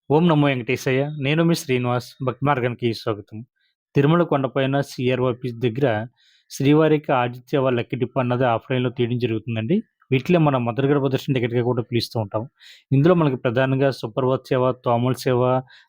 ఓం నమో వెంకటేశయ్య. నేను మీ శ్రీనివాస్. భక్తి మార్గానికి స్వాగతం. తిరుమల కొండపైన సీఆర్ఓ ఆఫీస్ దగ్గర శ్రీవారికి ఆదిత్య లక్కీ డిప్ అన్నది ఆఫ్‌లైన్‌లో తీయడం జరుగుతుందండి. వీటిలో మనం మదర్ గర్భ దర్శనం టికెట్‌గా కూడా పిలుస్తూ ఉంటాం. ఇందులో మనకి ప్రధానంగా సుప్రభాత్ సేవ, తోమల సేవ,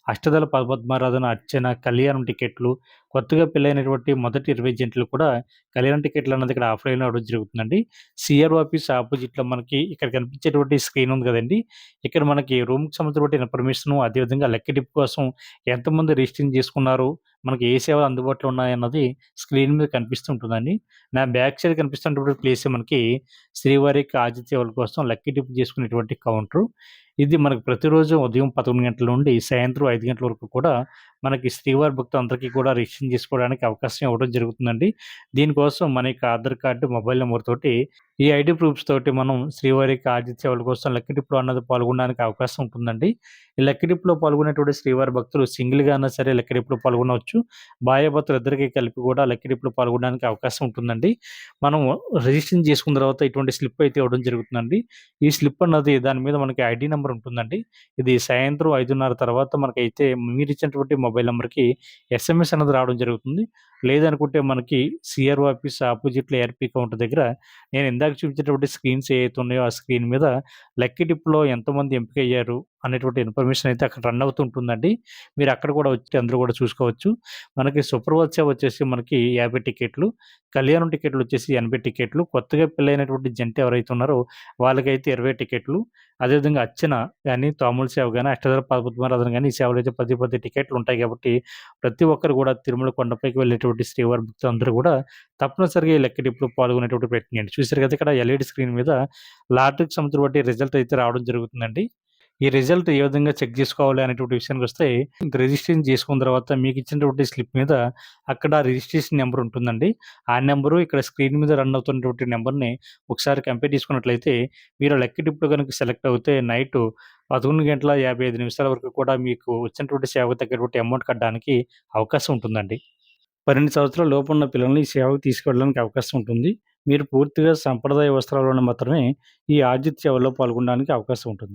అష్టదళ పద్మారాధన, అర్చన, కళ్యాణం టికెట్లు, కొత్తగా పెళ్ళైనటువంటి మొదటి 20 జంటలు కూడా కళ్యాణం టికెట్లు అన్నది ఇక్కడ ఆఫ్‌లైన్‌లో ఇవ్వడం జరుగుతుందండి. సీఆర్ఓ ఆఫీస్ అపోజిట్‌లో మనకి ఇక్కడ కనిపించేటువంటి స్క్రీన్ ఉంది కదండీ! ఇక్కడ మనకి రూమ్‌కి సంబంధించినటువంటి ఇన్ఫర్మేషను, అదేవిధంగా లక్కీ డిప్ కోసం ఎంతమంది రిజిస్ట్రింగ్ చేసుకున్నారు, మనకి ఏ సేవలు అందుబాటులో ఉన్నాయన్నది స్క్రీన్ మీద కనిపిస్తూ ఉంటుందండి. నా బ్యాక్ సైడ్ కనిపిస్తున్నటువంటి ప్లేసే మనకి శ్రీవారికి ఆతిథ్య సేవల కోసం లక్కీ డిప్ చేసుకునేటువంటి కౌంటరు. ఇది మనకు ప్రతిరోజు ఉదయం 11 గంటల నుండి సాయంత్రం 5 గంటల వరకు కూడా మనకి శ్రీవారి భక్తులందరికీ కూడా రిజిస్ట్రేషన్ చేసుకోవడానికి అవకాశం ఇవ్వడం జరుగుతుందండి. దీనికోసం మన యొక్క ఆధార్ కార్డ్, మొబైల్ నంబర్ తోటి ఈ ఐడీ ప్రూఫ్స్ తోటి మనం శ్రీవారికి ఆతిథ్య సేవల కోసం లక్కీ డిప్‌లో అన్నది పాల్గొనడానికి అవకాశం ఉంటుందండి. ఈ లక్కీ డిప్‌లో పాల్గొనేటువంటి శ్రీవారి భక్తులు సింగిల్‌గా అయినా సరే లక్కీ డిప్‌లో పాల్గొనవచ్చు. భార్యాభర్తలు ఇద్దరికీ కలిపి కూడా లక్కీ డిప్‌లో పాల్గొనడానికి అవకాశం ఉంటుందండి. మనం రిజిస్ట్రేషన్ చేసుకున్న తర్వాత ఇటువంటి స్లిప్ అయితే ఇవ్వడం జరుగుతుందండి. ఈ స్లిప్ అన్నది దాని మీద మనకి ఐడీ నంబర్ ఉంటుందండి. ఇది సాయంత్రం 5:30 తర్వాత మనకైతే మీరిచ్చినటువంటి మొబైల్ నంబర్‌కి ఎస్ఎంఎస్ అన్నది రావడం జరుగుతుంది. లేదనుకుంటే మనకి సీఆర్ఓ ఆఫీస్ అపోజిట్‌లో ఏఆర్‌పీ కౌంటర్ దగ్గర నేను ఇందాక చూపించినటువంటి స్క్రీన్స్ ఏవైతే ఉన్నాయో ఆ స్క్రీన్ మీద లక్కీ డిప్‌లో ఎంతమంది ఎంపికయ్యారు అనేటువంటి ఇన్ఫర్మేషన్ అయితే అక్కడ రన్ అవుతూ ఉంటుందండి. మీరు అక్కడ కూడా వచ్చి అందరూ కూడా చూసుకోవచ్చు. మనకి సుప్రభాత్ సేవ వచ్చేసి మనకి 50 టికెట్లు, కళ్యాణం టికెట్లు వచ్చేసి 80 టికెట్లు, కొత్తగా పెళ్ళైనటువంటి జంట ఎవరైతే ఉన్నారో వాళ్ళకైతే 20 టికెట్లు, అదేవిధంగా అర్చన గాని, తోముల సేవ గాని, అష్టదళ పద్మారాధన గాని ఈ సేవలైతే 10 టికెట్లు ఉంటాయి కాబట్టి ప్రతి ఒక్కరు కూడా తిరుమల కొండపైకి వెళ్ళేటువంటి శ్రీవారి భక్తులందరూ కూడా తప్పనిసరిగా ఈ లక్కీ డిప్‌లో పాల్గొనేటువంటి ప్రయత్నం చేయండి. చూసారు కదా! ఇక్కడ ఎల్ఈడీ స్క్రీన్ మీద లాటరీకి సంబంధించినటువంటి రిజల్ట్ అయితే రావడం జరుగుతుందండి. ఈ రిజల్ట్ ఏ విధంగా చెక్ చేసుకోవాలి అనేటువంటి విషయానికొస్తే, ఇంక రిజిస్ట్రేషన్ చేసుకున్న తర్వాత మీకిచ్చినటువంటి స్లిప్ మీద అక్కడ రిజిస్ట్రేషన్ నంబర్ ఉంటుందండి. ఆ నంబరు ఇక్కడ స్క్రీన్ మీద రన్ అవుతున్నటువంటి నంబర్‌ని ఒకసారి కంపేర్ చేసుకున్నట్లయితే, మీరు లక్కీ డిప్‌లో గనుక సెలెక్ట్ అవుతే నైటు 11:55 వరకు కూడా మీకు వచ్చినటువంటి సేవకు తగ్గటువంటి అమౌంట్ కట్టడానికి అవకాశం ఉంటుందండి. 12 సంవత్సరాల లోపున్న పిల్లల్ని ఈ సేవకు తీసుకెళ్ళడానికి అవకాశం ఉంటుంది. మీరు పూర్తిగా సంప్రదాయ వస్త్రాల్లోనే మాత్రమే ఈ ఆతిథ్య సేవలో పాల్గొనడానికి అవకాశం ఉంటుంది.